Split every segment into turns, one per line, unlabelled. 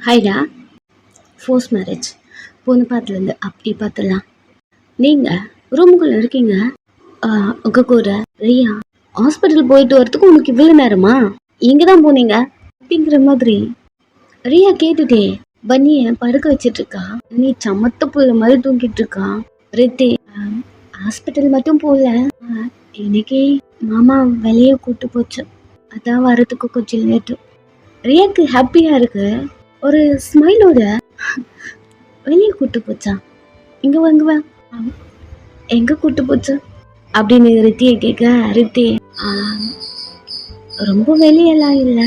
ஹைடா, force marriage பொண்ணு பார்த்துலேருந்து அப்படி பார்த்துடலாம். நீங்கள் ரூமுக்குள்ளே இருக்கீங்க. உங்கள் கூட ரியா ஹாஸ்பிட்டல் போயிட்டு வரதுக்கு உங்களுக்கு இவ்வளோ நேரமா? இங்கே தான் போனீங்க அப்படிங்கிற மாதிரி ரியா கேட்டுட்டே பன்னியை படுக்க வச்சிட்டு இருக்கா. நீ சமத்த புள்ள மாதிரி தூங்கிட்டு இருக்கா. ரித்தி ஹாஸ்பிட்டல் மட்டும் போகல, இன்னைக்கு மாமா வெளியே கூட்டு போச்சு, அதான் வரதுக்கு கொஞ்சம் லேட்டு. ரியாக்கு ஹாப்பியா இருக்கு. ஒரு ஸ்மைலோட வெளியே கூட்டு போச்சா? இங்க வாங்குவா, எங்க கூட்டு போச்சு அப்படின்னு ரித்தியை கேட்க, ரித்தி ரொம்ப வெளியெல்லாம் இல்லை,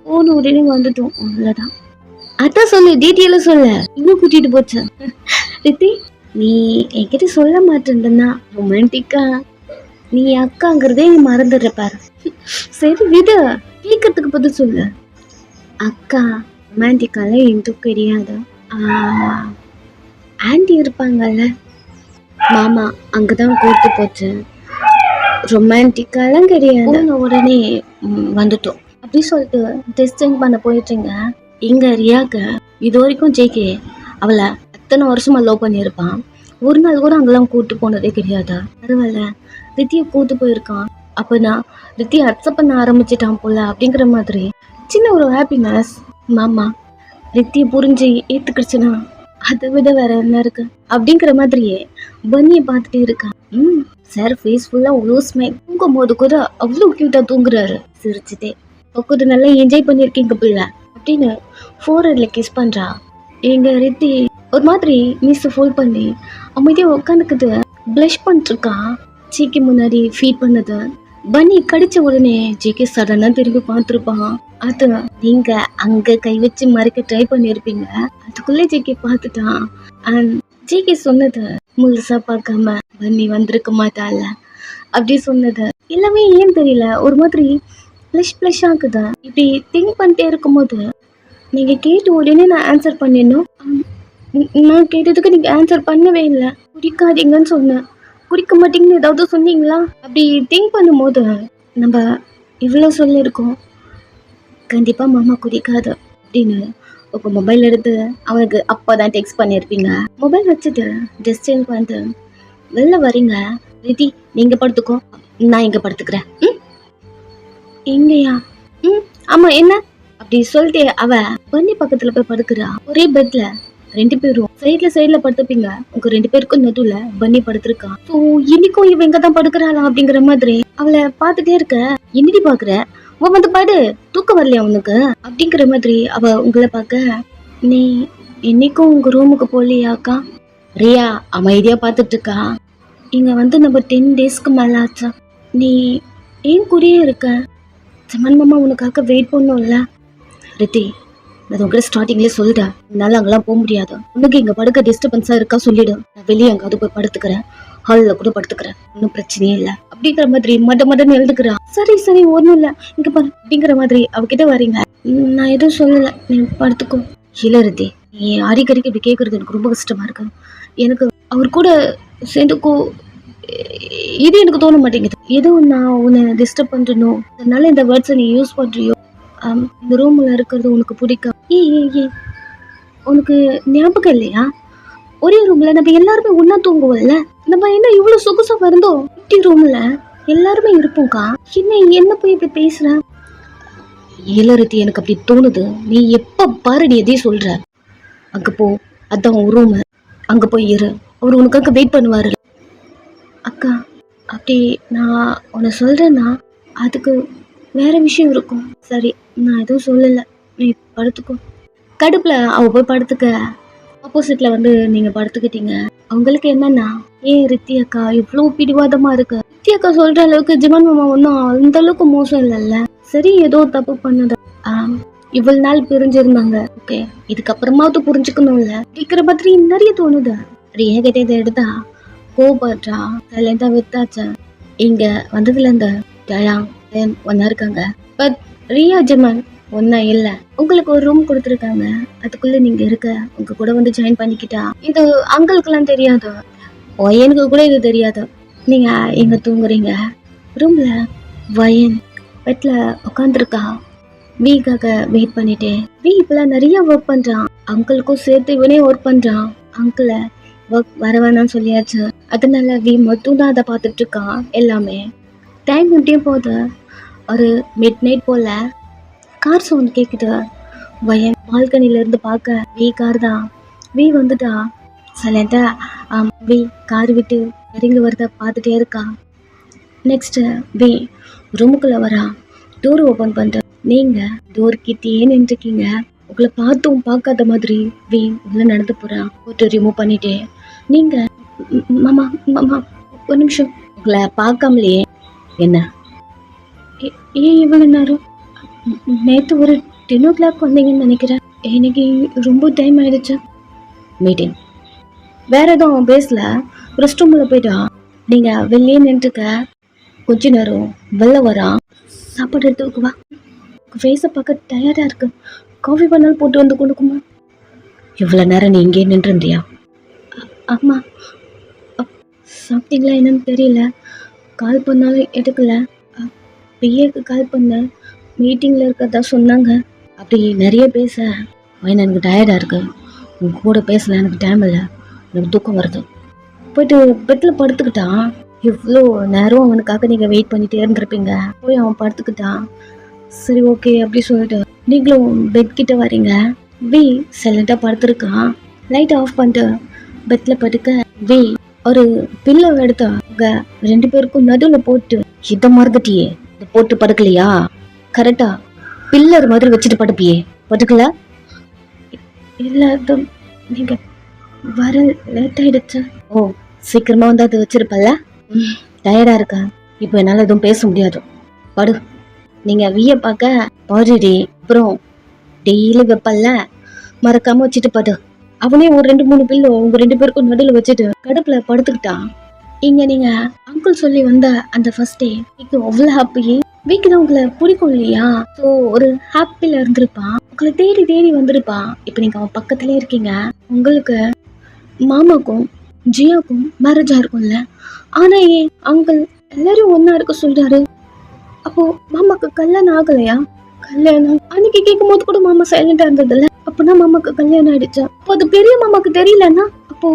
போன உடனே வந்துட்டோம், அவ்வளோதான். அதான் சொல்லு, டீட்டெயிலாக சொல்லு, இன்னும் கூட்டிட்டு போச்சு. ரித்தி, நீ என்கிட்ட சொல்ல மாட்டேன்னா ரொமான்டிக்கா நீ அக்காங்கிறதே நீ மறந்துடுற பாரு. சரி விடு, கேட்கறதுக்கு பதில் சொல்லு. அக்கா ரொமான்டிக்கால எதுவும் கிடையாது. ஆன்டி இருப்பாங்கல்ல, மாமா அங்கதான் கூட்டு போச்சு, ரொமான்டிக்காலாம் கிடையாது. உடனே வந்துட்டோம் அப்படி சொல்லிட்டு டெஸ்டிங் பண்ண போயிட்டீங்க. இங்க ரியாக்கு இது வரைக்கும் ஜேகே அவளை அத்தனை வருஷமா லவ் பண்ணியிருப்பான், ஒரு நாள் கூட அங்கெல்லாம் கூட்டு போனதே கிடையாது. பரவாயில்ல, ரித்தியை கூட்டு போயிருக்கான், அப்போனா ரித்தியை அக்செப்ட் பண்ண ஆரம்பிச்சிட்டான் போல அப்படிங்கிற மாதிரி சின்ன ஒரு ஹாப்பினஸ். மாமா ரித்தியை புரிஞ்சு ஏத்துக்கிடுச்சுன்னா அதை விட வேற என்ன இருக்கு அப்படிங்கிற மாதிரியே பன்னியை பார்த்துட்டே இருக்கான். சார் ஃபேஸ் ஃபுல்லா அவ்வளோ ஸ்மைல், தூங்கும் போது கூட அவ்வளோ கியூட்டா தூங்குறாரு சிரிச்சுட்டே. கூட நல்லா என்ஜாய் பண்ணியிருக்கீங்க பிள்ளை அப்படின்னு ஃபோர்ஹெட்ல கிஸ் பண்றா. எங்க ரித்தி ஒரு மாதிரி மிஸ் ஃபோல் பண்ணி அமைதியாக உட்காந்துக்குது, ப்ளஷ் பண்ணிட்டு இருக்கான். ஜிக்கு முன்னாடி ஃபீட் பண்ணது பன்னி கடிச்ச உடனே ஜிக்கு சடனா திரும்பி பார்த்துருப்பான். அது நீங்க அங்க கை வச்சு மறைக்க ட்ரை பண்ணிருப்பீங்க, அதுக்குள்ளே ஜிக்கி பார்த்துட்டான். அண்ட் ஜிக்கி சொன்னது முழுசா பார்க்காம பன்னி வந்திருக்க மாட்டால அப்படி சொன்னது எல்லாமே ஏன் தெரியல ஒரு மாதிரி ப்ளஷ் ஆகுது. இப்படி திங்க் பண்ணிட்டே இருக்கும்போது நீங்க கேட்ட உடனே நான் ஆன்சர் பண்ணிடணும், நான் கேட்டதுக்கு நீங்க ஆன்சர் பண்ணவே இல்லை. குடிக்காதீங்கன்னு சொன்னேன், குடிக்க மாட்டீங்கன்னு ஏதாவது சொன்னீங்களா? அப்படி திங்க் பண்ணும்போது நம்ம இவ்வளோ சொல்லியிருக்கோம், கண்டிப்பா மாமா குடிக்காது அப்படின்னு உங்க மொபைல் எடுத்து அவனுக்கு அப்போதான் டெக்ஸ்ட் பண்ணியிருப்பீங்க. மொபைல் வச்சுட்டு ட்ரெஸ் சேஞ்ச் பண்ணிட்டு வெளில வரீங்க. ரிதி நீங்க படுத்துக்கோ, நான் இங்க படுத்துக்கிறேன். எங்கயா? ஆமா என்ன அப்படி சொல்லிட்டு அவ பன்னி பக்கத்துல போய் படுக்கிறா. ஒரே பெட்ல ரெண்டு பேரும் சைட்ல படுத்துப்பீங்க, உங்க ரெண்டு பேருக்கும் நடுவுல பன்னி படுத்திருக்கா. ஸோ இன்னைக்கும் இவ இங்கதான் படுக்கிறாளா அப்படிங்கிற மாதிரி அவளை பார்த்துட்டே இருக்க. என்னடி பாக்குற, உன் வந்து பாடு, தூக்கம் வரலையா உனக்கு அப்படிங்கிற மாதிரி அவ உங்களை பார்க்க. நீ என்னைக்கும் உங்க ரூமுக்கு போலியாக்கா? ரியா அமைதியா பார்த்துட்டு இருக்கா. இங்க வந்து நம்ம 10 daysக்கு மேல ஆச்சா, நீ ஏன் கூடயே இருக்க? ஜமன் மாமா உனக்காக வெயிட் பண்ணும்ல. ரித்தி நான் உங்களை ஸ்டார்டிங்லேயே சொல்லிட்டேன், என்னால் அங்கெல்லாம் போக முடியாது, உனக்கு இங்கே படுக்க டிஸ்டர்பன்ஸாக இருக்கா சொல்லிடு, நான் வெளியே அங்காவது போய் படுத்துக்கிறேன், ஹாலில் கூட படுத்துக்கிறேன், ஒன்றும் பிரச்சனையே இல்லை அப்படிங்கிற மாதிரி மடன்னு எழுதுக்கிறா. சரி ஒன்றும் இல்லை இங்கே பாரு அப்படிங்கிற மாதிரி அவகிட்ட வரீங்க. நான் எதுவும் சொல்லலை, நீ படுத்துக்கோ. இல்லை ரித்தி, நீ அடிக்கடிக்கு இப்படி கேட்குறது எனக்கு ரொம்ப கஷ்டமா இருக்கு, எனக்கு அவர் கூட சேர்ந்துக்கோ இது எனக்கு தோண மாட்டேங்குது. எதுவும் நான் உன்னை டிஸ்டர்ப் பண்றணும், அதனால இந்த வேர்ட்ஸை நீ யூஸ் பண்றியோ, இந்த ரூம்ல இருக்கிறது உனக்கு பிடிக்கும். ஏ உனக்கு ஞாபகம் இல்லையா, ஒரே ரூம்ல நம்ம எல்லாருமே ஒன்னா தூங்குவோம்ல, நம்ம என்ன இவ்வளவு சொகுசா வருந்தோம், இப்படி ரூம்ல எல்லாருமே இருப்போம்க்கா, என்ன போய் இப்படி பேசுற? இளரத்தி எனக்கு அப்படி தோணுது, நீ எப்ப பாரு நீ எதையும் சொல்ற. அங்க போ, அதான் உன் ரூம், அங்க போய் இரு, அவர் உனக்காக வெயிட் பண்ணுவாரு. அக்கா அப்படி நான் உன்னை சொல்கிறேன்னா அதுக்கு வேற விஷயம் இருக்கும். சரி நான் எதுவும் சொல்லலை, நீ படுத்துக்கோ. கடுப்பில் அவள் போய் படுத்துக்க, ஆப்போசிட்டில் வந்து நீங்கள் படுத்துக்கிட்டீங்க. அவங்களுக்கு என்னன்னா, ஏன் ரித்தி அக்கா இவ்வளோ பிடிவாதமாக இருக்கு, ரித்தி அக்கா சொல்கிற அளவுக்கு ஜிமன் மாமா ஒன்றும் அந்த அளவுக்கு மோசம் இல்லைல்ல, சரி ஏதோ தப்பு பண்ணது, இவ்வளவு நாள் பிரிஞ்சிருந்தாங்க, ஓகே இதுக்கப்புறமாவது புரிஞ்சுக்கணும்ல கேட்குற மாதிரி நிறைய தோணுது. ரியா கிட்ட இதை எடுத்தா கோபட்றா, சைலண்டா வித்தாச்சா. இங்க வந்ததுல இந்த ஒன்னா இருக்காங்க, பட் ரியா ஜிமன் ஒன்னா இல்ல. உங்களுக்கு ஒரு ரூம் கொடுத்துருக்காங்க, அதுக்குள்ள நீங்க இருக்க, உங்க கூட வந்து ஜாயின் பண்ணிக்கிட்டா இது அங்கிளுக்கெல்லாம் தெரியாது, எனக்கு கூட இது தெரியாது. நீங்க எங்க தூங்குறீங்க, ரூம்ல வயன் பெட்ல உட்காந்துருக்கா. வீக்காக வெயிட் பண்ணிட்டே வி இப்பெல்லாம் நிறைய ஒர்க் பண்றான். அங்கிளுக்கும் சேர்த்து இவனே ஒர்க் பண்றான். அங்கிளை ஒர்க் வர வேணாம்னு சொல்லியாச்சு. அதனால வி மட்டும் தான் அதை பார்த்துட்டு இருக்கான். எல்லாமே டைம் இப்படியே போகுது. ஒரு மிட் நைட் போல கார் சவுண்ட் கேக்குது. வயன் பால்கனில இருந்து பார்க்க வி கார் தான். வி வந்துட்டா சைலண்டா வி கார் விட்டு இறங்கி வரத பார்த்துட்டே இருக்கா. நெக்ஸ்ட் வி ரூமுக்குள்ள வரா. டோர் ஓபன் பண்ற. நீங்க டோர் கிட்டே நின்றுருக்கீங்க. உங்களை பார்த்தும் பார்க்காத மாதிரி வி உள்ள நடந்து போறா. போட்டு ரிமூவ் பண்ணிட்டே நீங்க மாமா மாமா ஒரு நிமிஷம் உங்களை பார்க்காமலையே என்ன ஏன் இவ்வளவு நேரம்? நேற்று ஒரு 10 o'clock வந்தீங்கன்னு நினைக்கிறேன். எனக்கு ரொம்ப டைம் ஆயிடுச்சு. மீட்டிங் வேற எதுவும் பேசல. ரெஸ்ட் ரூம்ல போயிட்டா. நீங்க வெளியே நின்றுக்க. கொஞ்ச நேரம் வெளில வரா. சாப்பாடு எடுத்து வா. ஃபேஸை பார்க்க டயர்டா இருக்கு. காஃபி பண்ணாலும் போட்டு வந்து கொடுக்குமா? இவ்வளோ நேரம் நீ இங்கே நின்று இருந்தியா? அம்மா சாப்பிட்டீங்களா என்னன்னு தெரியல. கால் பண்ணாலும் எடுக்கல. பிஏக்கு கால் பண்ணேன். மீட்டிங்கில் இருக்கிறதா சொன்னாங்க. அப்படி நிறைய பேச வயன் எனக்கு டயர்டாக இருக்கு. உங்க கூட பேசல. எனக்கு டைம் இல்லை. எனக்கு தூக்கம் வருது. போயிட்டு பெட்டில் படுத்துக்கிட்டான். இவ்வளோ நேரம் அவனுக்காக நீங்கள் வெயிட் பண்ணிகிட்டே இருந்திருப்பீங்க. போய் அவன் படுத்துக்கிட்டான். சரி ஓகே அப்படி சொல்லிட்டு நீங்களும் பெட் கிட்ட வரீங்க. வி சைலண்டாக படுத்துருக்கான். லைட் ஆஃப் பண்ணிட்டு பெட்டில் படுக்க வி ஒரு பில்லோ எடுத்து அவங்க 2 பேருக்கும் நடுவில் போட்டு இதை மறந்துட்டியே, இதை போட்டு படுக்கலையா? கரெக்டா பில்லர் மாதிரி வச்சுட்டு படுப்பியே, படுக்கல? இல்லை நீங்க வர லேட் ஆயிடுச்சு. ஓ சீக்கிரமா வந்து அதை வச்சிருப்பல்ல. டயர்டா இருக்கா? இப்போ என்னால் எதுவும் பேச முடியாது. படு. நீங்க விய பார்க்க பாருடி. அப்புறம் டெய்லி வைப்பல்ல, மறக்காம வச்சுட்டு படு. அவனே ஒரு 2-3 பில்லோ உங்க 2 பேருக்கும் நடுவில் வச்சுட்டு கடுப்புல படுத்துக்கிட்டான். இங்க நீங்க அங்கிள் சொல்லி வந்த அந்த ஃபர்ஸ்ட் டே அவ்வளவு ஹாப்பி. வீக்கு தான் உங்களை பிடிக்கும் இல்லையா? ஸோ ஒரு ஹாப்பில இருந்திருப்பான். உங்களை தேடி தேடி வந்திருப்பான். இப்போ நீங்க அவன் பக்கத்துல இருக்கீங்க. உங்களுக்கு மாமாக்கும் ஜியாக்கும் மேரேஜ் ஆயிருக்கும்ல. ஆனா ஏன் அங்கிள் எல்லாரும் ஒன்னா இருக்க சொல்றாரு? அப்போ மாமாக்கு கல்யாணம் ஆகலையா? கல்யாணம் அன்னைக்கு கேட்கும் போது கூட மாமா சைலண்டா இருந்ததில்ல. அப்பனா மாமாக்கு கல்யாணம் ஆயிடுச்சா? அப்போ அது பெரிய மாமாக்கு தெரியலன்னா அப்போ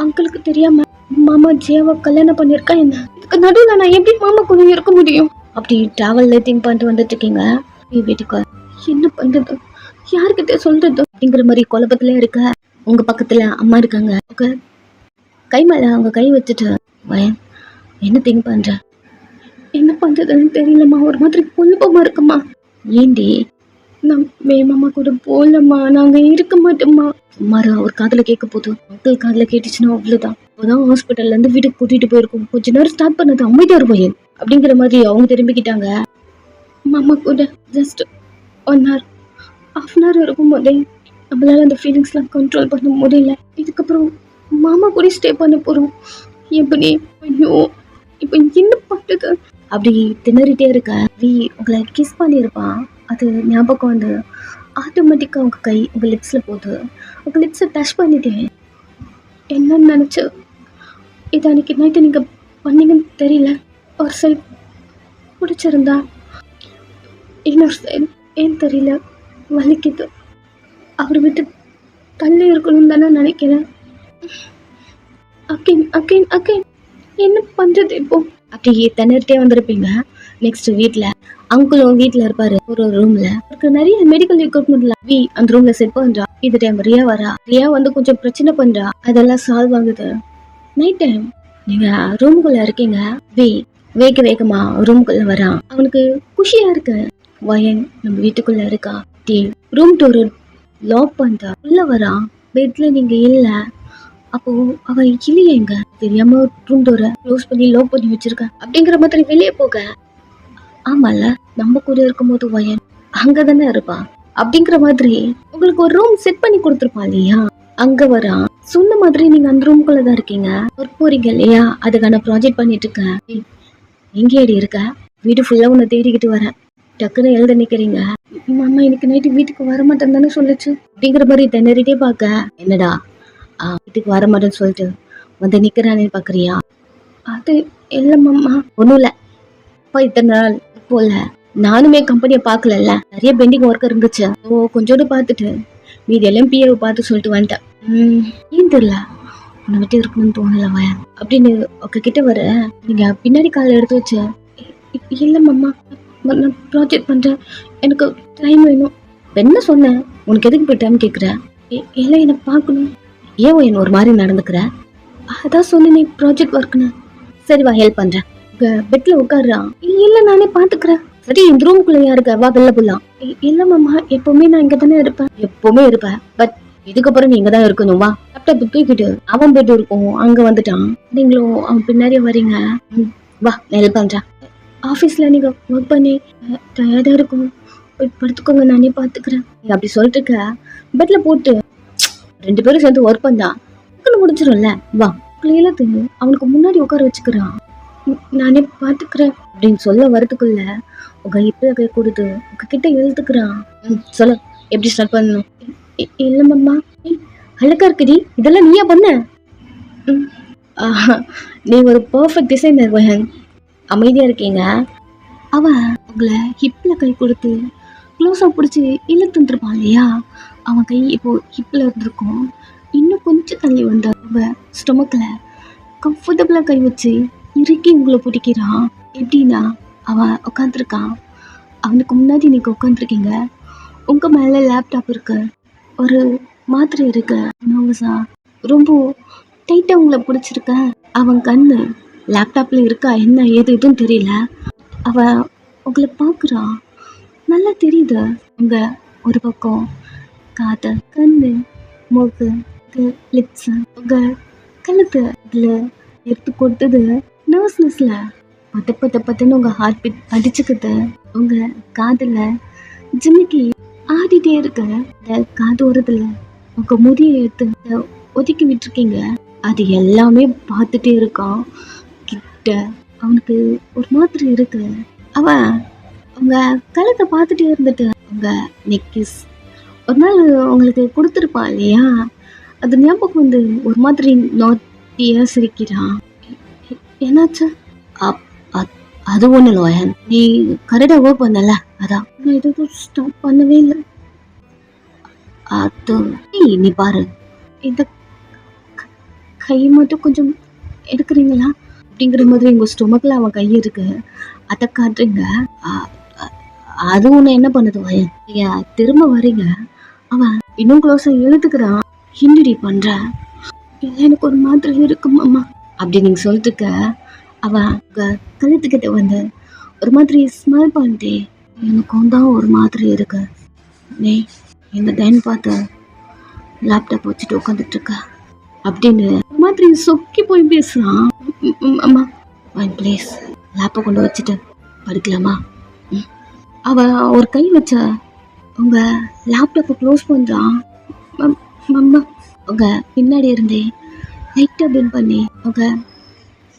அங்கிளுக்கு தெரியாம மாமா ஜியாவை கல்யாணம் பண்ணிருக்கா என்ன? இதுக்கு நடுவில் நான் எப்படி மாமா கூட இருக்க முடியும்? அப்படி டிராவல்ல திங்க் பண்ணிட்டு வந்துட்டு இருக்கீங்க. வீட்டுக்கு என்ன பண்றது, யாருக்கிட்ட சொல்றது அப்படிங்கிற மாதிரி குழப்பத்துல இருக்க. உங்க பக்கத்துல அம்மா இருக்காங்க. கை மேல அவங்க கை வச்சுட்டு வயன் என்ன திங்க் பண்ற? என்ன பண்றதுன்னு தெரியலம்மா. ஒரு மாதிரி குழப்பமா இருக்குமா. ஏண்டி? நான் வேமாமா கூட போலம்மா. நாங்க இருக்க மாட்டோம்மா. மறு அவர் காதுல கேட்க போதும். மக்கள் காதுல கேட்டுச்சுன்னா அவ்வளவுதான். அப்போதான் ஹாஸ்பிட்டல்ல இருந்து வீட்டுக்கு கூட்டிட்டு போயிருக்கோம். கொஞ்ச நேரம் ஸ்டார்ட் பண்ணது அமைதியார் பையன் அப்படிங்கிற மாதிரி அவங்க திரும்பிக்கிட்டாங்க. மாமா கூட ஜஸ்ட் 1 hour 1/2 hour இருக்கும் போதே நம்மளால அந்த ஃபீலிங்ஸ்லாம் கண்ட்ரோல் பண்ண முடியல. இதுக்கப்புறம் மாமா கூட ஸ்டே பண்ண போறோம். எப்படி? ஐயோ இப்ப என்ன பண்றது? அப்படி திணறிட்டே இருக்க வி உங்களை கிஸ் பண்ணியிருப்பான். அது ஞாபகம் வந்து ஆட்டோமேட்டிக்கா உங்க கை உங்க லிப்ஸ்ல போகுது. உங்க லிப்ஸை டச் பண்ணிட்டேன். என்னன்னு நினைச்சு இது அன்னைக்கு நைட்டு நீங்க பண்ணீங்கன்னு தெரியல. ஒரு சைட் பிடிச்சிருந்தா இன்னொரு சைடு ஏன் தெரியல வலிக்குது. அவரை விட்டு தள்ளி இருக்கணும்னு தானே நினைக்கிறேன். அகைன் அகைன் அகைன் என்ன பண்றது இப்போ? அப்படி திணறிட்டே வந்திருப்பீங்க. நெக்ஸ்ட் வீட்டுல அங்கிளும் வீட்டுல இருப்பாரு. ஒரு ரூம்ல அவருக்கு நிறைய மெடிக்கல் எக்யூப்மெண்ட்ல வி அந்த ரூம்ல செட் பண்றா. இது டைம் ரியா வரா. ரியா வந்து கொஞ்சம் பிரச்சனை பண்றா. அதெல்லாம் சால்வ் ஆகுது. நைட் டைம் நீங்க ரூமுக்குள்ள இருக்கீங்க. வி வேகமா ரூமுக்குள்ள வரா. அவனுக்கு குஷியா இருக்கு. வயன் நம்ம வீட்டுக்குள்ள இருக்கா. ரூம் டோர் லாக் பண்றா. உள்ள வரா. பெட்ல நீங்க இல்ல. அப்போ அவ இல்லையேங்க தெரியாம ரூம் டோரை க்ளோஸ் பண்ணி லாக் பண்ணி வச்சிருக்க அப்படிங்கிற மாதிரி வெளியே போக. ஆமால நம்ம கூட இருக்கும்போது வயன் அங்கதானே இருப்பா அப்படிங்கிற மாதிரி உங்களுக்கு ஒரு ரூம் செட் பண்ணி கொடுத்துருப்பா இல்லையா? அங்க வரா. சொன்ன மாதிரி நீங்க அந்த ரூம்குள்ளதான் இருக்கீங்க. ஒர்க் போறீங்க இல்லையா? அதுக்கான ப்ராஜெக்ட் பண்ணிட்டு இருக்கேன். எங்கே அடி இருக்க? வீடு ஃபுல்லா உன்னை தேடிக்கிட்டு வரேன். டக்குன்னு எழுத நிக்கிறீங்க. மாமா இன்னைக்கு நைட்டு வீட்டுக்கு வர மாட்டேன்னு தானே சொல்லுச்சு அப்படிங்கிற மாதிரி திணறிட்டே பாக்க. என்னடா வீட்டுக்கு வர மாட்டேன்னு சொல்லிட்டு வந்து நிக்கிறானே பாக்குறியா? அது இல்ல மாமா. ஒண்ணும் இல்ல. அப்பா இத்தனை நாள் போல நானுமே கம்பெனியை பார்க்கலல்ல, நிறைய பெண்டிங் ஒர்க் இருந்துச்சு. கொஞ்சோண்டு பார்த்துட்டு மீதி எல்லாம் பிஏவை பார்த்து சொல்லிட்டு வந்துட்டேன். ஏன் தெரியல, உன்னை விட்டு இருக்கணும்னு தோணல வயன் அப்படின்னு உங்ககிட்ட வர. நீங்க பின்னாடி கால எடுத்து வச்ச. இல்ல மாமா, நான் ப்ராஜெக்ட் பண்றேன், எனக்கு டைம் வேணும். என்ன சொன்னேன், உனக்கு எதுக்கு போய் டைம் கேட்குற? இல்லை என்னை பார்க்கணும். ஏன் என்ன ஒரு மாதிரி நடந்துக்கிற? அதான் சொன்னேன் ப்ராஜெக்ட் ஒர்க்னு. சரி வா, ஹெல்ப் பண்றேன். பெட்ல உட்காடுறான். இல்ல நானே பாத்துக்கிறேன். சரி இந்த ரூமுக்குள்ள யாருக்க, வா வெளில போலாம். இல்ல மாமா, எப்பவுமே நான் இங்க தானே இருப்பேன். எப்பவுமே இருப்பேன், பட் இதுக்கப்புறம் நீ இங்கதான் இருக்கணும். வா. லேப்டாப் தூக்கிட்டு அவன் பெட் இருக்கும், அங்க வந்துட்டான். நீங்களும் அவன் பின்னாடியே வரீங்க. வா, நான் ஹெல்ப் பண்றேன். ஆபீஸ்ல நீங்க ஒர்க் பண்ணி டயர்டா இருக்கும், போய் படுத்துக்கோங்க, நானே பாத்துக்கிறேன். நீ அப்படி சொல்லிட்டு இருக்க. பெட்ல போட்டு 2 பேரும் சேர்ந்து ஒர்க் பண்ணா முடிச்சிடும்ல. வா. இழுத்து அவனுக்கு முன்னாடி உட்கார வச்சுக்கிறான். நானே பாத்துக்கிறேன் அப்படின்னு சொல்ல வரதுக்குள்ள உங்க இப்ப கை கொடுத்து உங்ககிட்ட இழுத்துக்கிறான். சொல்ல, எப்படி ஸ்டார்ட் பண்ணணும்? இல்ல மாமா, அழகா இருக்குடி, இதெல்லாம் நீயா பண்ண? நீ ஒரு பர்ஃபெக்ட் டிசைனர் வயன். அமைதியா இருக்கீங்க. அவன் உங்களை ஹிப்ல கை கொடுத்து க்ளோஸா பிடிச்சி இழுத்துருப்பான் இல்லையா? அவன் கை இப்போ ஹிப்ல இருந்திருக்கும். இன்னும் கொஞ்சம் தள்ளி வந்த அவ ஸ்டொமக்ல கம்ஃபர்டபுளா கை வச்சு இறுக்கி உங்களை பிடிக்கிறான். எப்படின்னா, அவன் உட்காந்துருக்கான், அவனுக்கு முன்னாடி நீங்க உட்காந்துருக்கீங்க, உங்க மேல லேப்டாப் இருக்கு, ஒரு மாத்திரை இருக்கு. நர்வஸா ரொம்ப டைட்டா உங்களை பிடிச்சிருக்க. அவன் கண்ணு லேப்டாப்ல இருக்கா என்ன ஏது எதுவும் தெரியல. அவன் உங்களை பார்க்குறான், நல்லா தெரியுது. உங்க ஒரு பக்கம் காது, கண்ணு, மூக்கு, லிப்ஸ், உங்க கழுத்து இதுல எடுத்து கொடுத்தது. நர்வஸ்னஸ்ல பத்தன்னு உங்க ஹார்ட் பீட் அடிச்சுக்குது. உங்க காதுல ஜிமிக்கி ஆடிட்டே இருக்கு. இந்த காது ஓரத்துல உங்க முடியை எடுத்து ஒதுக்கி விட்டுருக்கீங்க. அது எல்லாமே பார்த்துட்டே இருக்கான். கிட்ட அவனுக்கு ஒரு மாதிரி இருக்கு. அவன் உங்க கழுத்தை பார்த்துட்டே இருந்துட்டு உங்க நெக்கிஸ் ஒரு நாள் உங்களுக்கு கொடுத்துருப்பான் இல்லையா? அது ஞாபகம் வந்து ஒரு மாதிரி நோட்டியா சிரிக்கிறான். என்னாச்சு? அது ஒண்ணு இல்ல, நீ கரெக்டா ஒர்க் பண்ணல, அதான் நான் எதுவும் ஸ்டாப் பண்ணவே இல்லை. அது நீ பாரு, இந்த கை மட்டும் கொஞ்சம் எடுக்கிறீங்களா அப்படிங்கிற மாதிரி உங்க ஸ்டொமக்ல அவன் கை இருக்கு, அதை காட்டுறீங்க. அது ஒண்ணு என்ன பண்ணுது வயன்? நீங்க திரும்ப வரீங்க, அவன் இன்னும் க்ளோஸா எழுதுக்கிறான். ஹிந்துடி பண்ற, இல்லை எனக்கு ஒரு மாதிரி இருக்கு மாமா அப்படி நீங்க சொல்லிட்டுக்க. அவன் கழுத்துக்கிட்ட வந்து ஒரு மாதிரி ஸ்மெல் பண்ணிட்டே, எனக்கும் தான் ஒரு மாதிரி இருக்கு, நீ இந்த டைம் பார்த்து லேப்டாப் வச்சுட்டு உட்காந்துட்டு இருக்க அப்படின்னு ஒரு மாதிரி சொக்கி போய் பேசுறான். அம்மா ப்ளீஸ் லேப்பை கொண்டு வச்சுட்டு படுக்கலாமா? அவன் ஒரு கை வச்ச உங்க லேப்டாப்பை க்ளோஸ் பண்றான். அம்மா உங்க பின்னாடி இருந்தே லைட்டா பெண்ட் பண்ணி உங்க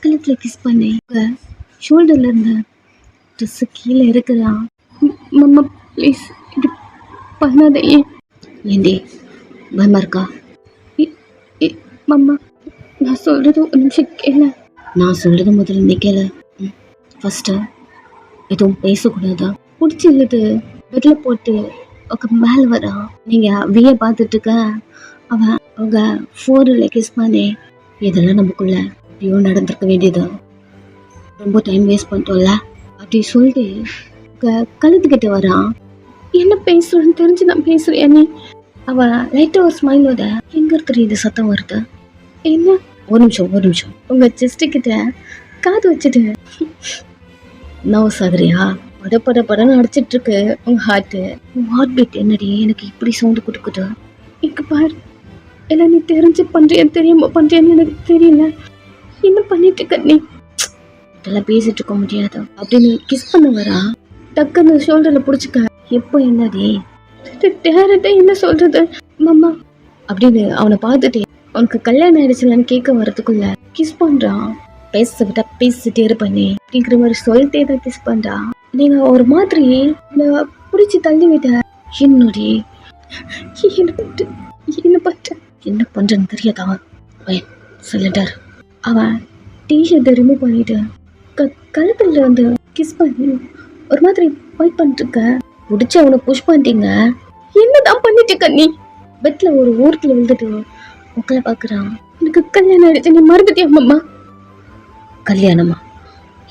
கழுத்துல கிஸ் பண்ணி உங்க ஷோல்டர்ல இருந்து ட்ரெஸ் கீழே இருக்கிறான். மம்மா ப்ளீஸ் இப்படி பண்ணாதே. ஏண்டி பயமா இருக்கா? மம்மா நான் சொல்றது ஒரு நிமிஷம் கேள. நான் சொல்றது முதல்ல நீ கேள. ஃபர்ஸ்ட்டு எதுவும் பேசக்கூடாதா? பிடிச்சி இல்லது பெட்ல போட்டு உங்க மேலே வரான். நீங்க விய பார்த்துட்டு இருக்க. அவன் அவங்க ஃபோனில் கிஸ் பண்ணி, இதெல்லாம் நமக்குள்ள எப்படியோ நடந்திருக்க வேண்டியது, ரொம்ப டைம் வேஸ்ட் பண்ணிட்டோம்ல அப்படி சொல்லிட்டு கழுத்துக்கிட்ட வரான். என்ன பேசுறேன்னு தெரிஞ்சு நான் பேசுறேன் நீ. அவன் லைட்டா ஒரு ஸ்மைலோட, எங்க இருக்கிற இது சத்தம் வருது? என்ன? ஒரு நிமிஷம் உங்க செஸ்ட் கிட்ட காது வச்சுட்டு நர்வஸ் ஆகுறியா? படன்னு அடிச்சிட்டு இருக்கு உங்க ஹார்ட் பீட். என்னடி எனக்கு இப்படி சவுண்டு கொடுக்குது? இங்க பாரு, எல்லாம் நீ தெரிஞ்சு பண்றியா தெரியாம பண்றியான்னு எனக்கு தெரியல. என்ன பண்ணிட்டு இருக்க நீ? இதெல்லாம் பேசிட்டு இருக்க முடியாது அப்படின்னு கிஸ் பண்ண வரா. டக்குன்னு ஷோல்டர்ல புடிச்சுக்க. எப்போ என்னடி டேரக்டா என்ன சொல்றது மாமா அப்படின்னு அவனை பார்த்துட்டே அவனுக்கு கல்யாணம் ஆயிடுச்சுலான்னு கேட்க வரதுக்குள்ள கிஸ் பண்றான். பேச விட்டா பேசிட்டே இருப்பண்ணே அப்படிங்கிற மாதிரி சொல்லிட்டே தான் கிஸ் பண்றான். நீங்க ஒரு மாதிரி பிடிச்சி தள்ளி விட்ட. என்னடி என்ன பண்றேன்னு தெரியாதா சொல்லிட்டார். அவன் டிஷர்ட்டை ரிமூவ் பண்ணிட்டு கழுத்துல வந்து கிஸ் பண்ணி ஒரு மாதிரி ஃபைட் பண்ணிட்டு இருக்க. பிடிச்சி அவனை புஷ் பண்ணிட்டீங்க. என்னதான் பண்ணிட்டு இருக்க நீ? பெட்ல ஒரு ஊரத்துல விழுந்துட்டு உங்களை பாக்குறான். எனக்கு கல்யாணம் ஆயிடுச்சு, நீ மறந்துட்டியா மாமா? கல்யாணமா?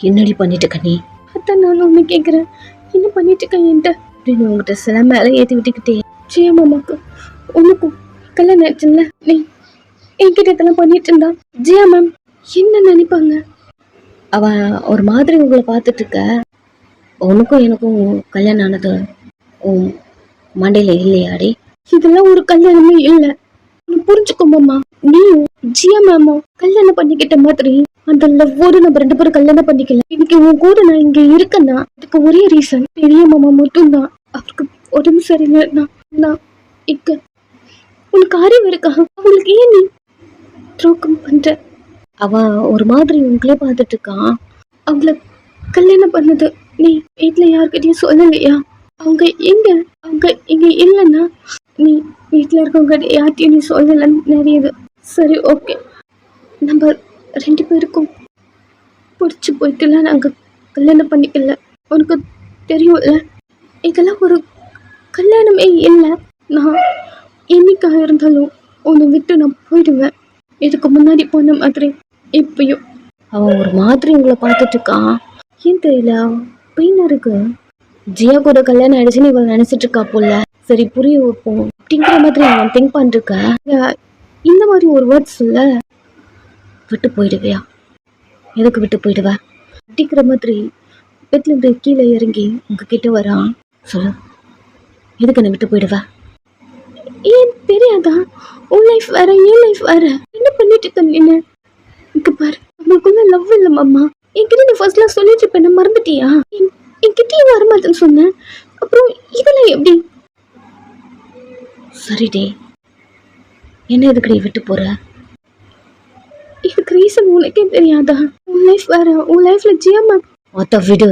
என்னடி பண்ணிட்டு இருக்க நீ? அதான் நான் ஒண்ணு கேக்குறேன், என்ன பண்ணிட்டு இருக்க என்கிட்ட அப்படின்னு உங்ககிட்ட சில மேல ஏத்தி விட்டுக்கிட்டே. ஜெயா மாமாக்கு உனக்கும் கல்யாணம் ஆயிடுச்சுல்ல, நீ என்கிட்ட இதெல்லாம் பண்ணிட்டு இருந்தா ஜெயா மேம் என்ன நினைப்பாங்க? அவன் ஒரு மாதிரி உங்களை பார்த்துட்டு இருக்க. உனக்கும் எனக்கும் கல்யாணம் ஆனது உன் மண்டையில இல்லையாடி? இதெல்லாம் ஒரு கல்யாணமே இல்ல, புரிஞ்சுக்கோ மாமா. நீயும் ஜியா மேமும் கல்யாணம் பண்ணிக்கிட்ட மாதிரி அந்த லவ்வோடு நம்ம 2 பேரும் கல்யாணம் பண்ணிக்கல. இன்னைக்கு உன் கூட நான் இங்க இருக்கேன்னா அதுக்கு ஒரே ரீசன் பெரிய மாமா மட்டும்தான். அவருக்கு உடம்பு சரியில்லைன்னா நான் இங்க. உனக்கு அறிவு இருக்கா? அவங்களுக்கு ஏன் நீ துரோகம் பண்ற? அவன் ஒரு மாதிரி உங்களே பார்த்துட்டு இருக்கான். அவங்கள கல்யாணம் பண்ணது நீ வீட்டுல யாருக்கிட்டையும் சொல்லலையா? அவங்க இங்க இல்லைன்னா நீ வீட்டுல இருக்கவங்க யார்கிட்டயும் நீ சொல்லலன்னு நிறையது. சரி, ஓகே, நம்ம 2 பேருக்கும் பிடிச்சி போயிட்டுல நாங்க கல்யாணம் பண்ணிக்கல. உனக்கு தெரியும்ல, இதெல்லாம் ஒரு கல்யாணமே இல்லை. நான் என்னைக்காக இருந்தாலும் உன்னை விட்டு நான் போயிடுவேன். இதுக்கு முன்னாடி போன மாதிரி இப்பயும். அவன் ஒரு மாதிரி உங்களை பார்த்துட்டு இருக்கான். ஏன் தெரியல, பெயினா இருக்கு. ஜியா கூட கல்யாணம் ஆயிடுச்சுன்னு இவள் நினைச்சிட்டு இருக்கா போல. சரி, புரிய வைப்போம் அப்படிங்கிற மாதிரி அவன் திங்க் பண்ணிருக்க. இந்த மாதிரி ஒரு வேர்ட்ஸ் இல்ல, விட்டு போயிடுவியா? எதுக்கு விட்டு போயிடுவ அப்படிங்கிற மாதிரி பெட்ல இருந்து கீழே இறங்கி உங்ககிட்ட வரான். சொல்லு, எதுக்கு என்ன விட்டு போயிடுவ? ஏன் தெரியாதா? உன் லைஃப் வேற, என் லைஃப் வேற. என்ன பண்ணிட்டு இருக்க என்ன? இங்க பாரு, நம்மளுக்குள்ள லவ் இல்ல மாமா. என்கிட்ட நீ ஃபர்ஸ்ட்லாம் சொல்லிட்டு இருப்ப, என்ன மறந்துட்டியா? என்கிட்டயும் வரமாட்டேன்னு சொன்னேன். அப்புறம் இதெல்லாம் எப்படி? சரிடே, என்ன எதுக்கடி விட்டு போற? இதுக்கு ரீசன் உனக்கே தெரியாதா? உன் லைஃப் வேற, உன் லைஃப்ல ஜியா மேம். அத விடு,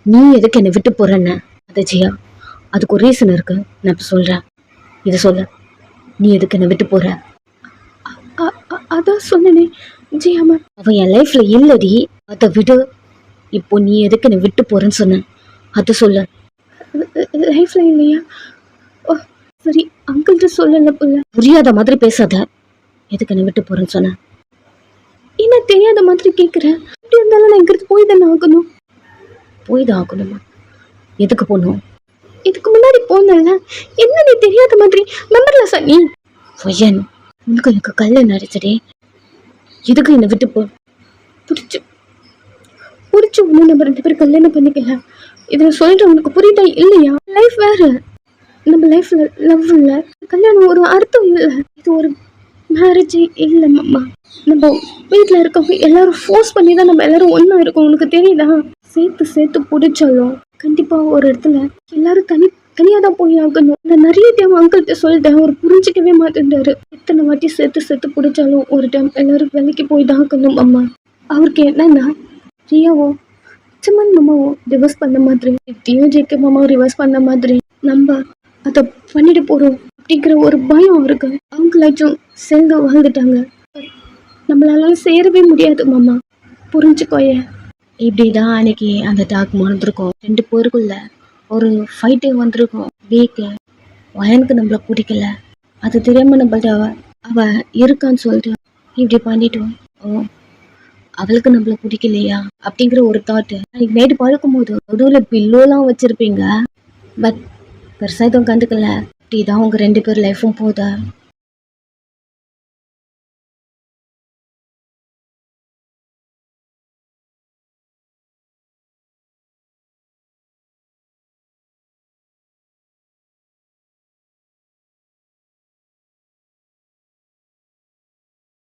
நீ எதுக்கு என்ன விட்டு போறன்னு? அத ஜியா, அதுக்கு ஒரு ரீசன் இருக்கு, நான் இப்ப சொல்றேன். இதை சொல்ல, நீ எதுக்கு என்ன விட்டு போற? அதான் சொன்னனே ஜியா மேம். அவன் என் லைஃப்ல இல்லடி. அத விடு, இப்போ நீ எதுக்கு என்ன விட்டு போறேன்னு சொன்ன, அத சொல்ல. லைஃப்ல இல்லையா? சரி, அங்கிள்கிட்ட சொல்லல போல. புரியாத மாதிரி பேசாத. எதுக்கு என்ன விட்டு போறேன்னு சொன்ன? என்ன தெரியாத மாதிரி கேட்குறேன். எப்படி இருந்தாலும் நான் இங்கிருந்து போய் தானே ஆகணும். போய் தான் ஆகணுமா? எதுக்கு போகணும்? இதுக்கு முன்னாடி போனல, என்ன நீ தெரியாத மாதிரி மெம்பர்ல நீ பொய்யன். உனக்கு எனக்கு கல்யாணம் அடிச்சடே, எதுக்கு என்னை விட்டு போ? பிடிச்சு ஒன்று நம்ம 2 பேரும் கல்யாணம் பண்ணிக்கல. இதை சொல்ற உனக்கு புரியுதா இல்லையா? லைஃப் வேற, நம்ம லைஃப்ல லவ் இல்லை, கல்யாணம் ஒரு அர்த்தம் இல்லை. இது ஒரு மேரேஜே இல்லை மாமா. நம்ம வீட்டில் இருக்கவங்க எல்லாரும் ஃபோர்ஸ் பண்ணி தான் நம்ம எல்லாரும் ஒன்றா இருக்கோம். உனக்கு தெரியுதா? சேர்த்து பிடிச்சாலும் கண்டிப்பாக ஒரு இடத்துல எல்லாரும் தனியாக தான் போய் ஆகணும். நான் நிறைய டைம் அங்கிள்கிட்ட சொல்லிட்டேன், அவர் புரிஞ்சிக்கவே மாட்டேன்றாரு. எத்தனை வாட்டி சேர்த்து பிடிச்சாலும் ஒரு டைம் எல்லாரும் வேலைக்கு போய் தான் ஆகணும் அம்மா. அவருக்கு என்னன்னா, ரியாவோ சுமன் மாமாவோ ரிவர்ஸ் பண்ண மாதிரி, ஜேகே மாமாவும் ரிவர்ஸ் பண்ண மாதிரி நம்ம அதை பண்ணிட்டு போறோம் அப்படிங்கிற ஒரு பயம் இருக்கு. அவங்களாச்சும் சேர்ந்து வாழ்ந்துட்டாங்க, நம்மளால சேரவே முடியாது மாமா, புரிஞ்சுக்கோய. இப்படிதான் அன்னைக்கு அந்த டாக் மறந்துருக்கோம். 2 பேருக்குள்ள ஒரு ஃபைட்டே வந்திருக்கும். வீக்கு வயனுக்கு நம்மள பிடிக்கல, அது தெரியாம நம்மள்ட்ட அவ இருக்கான்னு சொல்லிட்டு இப்படி பண்ணிட்டோம். அவளுக்கு நம்மள பிடிக்கலையா அப்படிங்கிற ஒரு தாட். அன்னைக்கு நைட்டு படுக்கும் போது நடுவில் பில்லோலாம் வச்சிருப்பீங்க, பட் பெருசா எதுவும் கண்டுக்கல. இப்படிதான் உங்க 2 பேர் லைஃபும் போதா.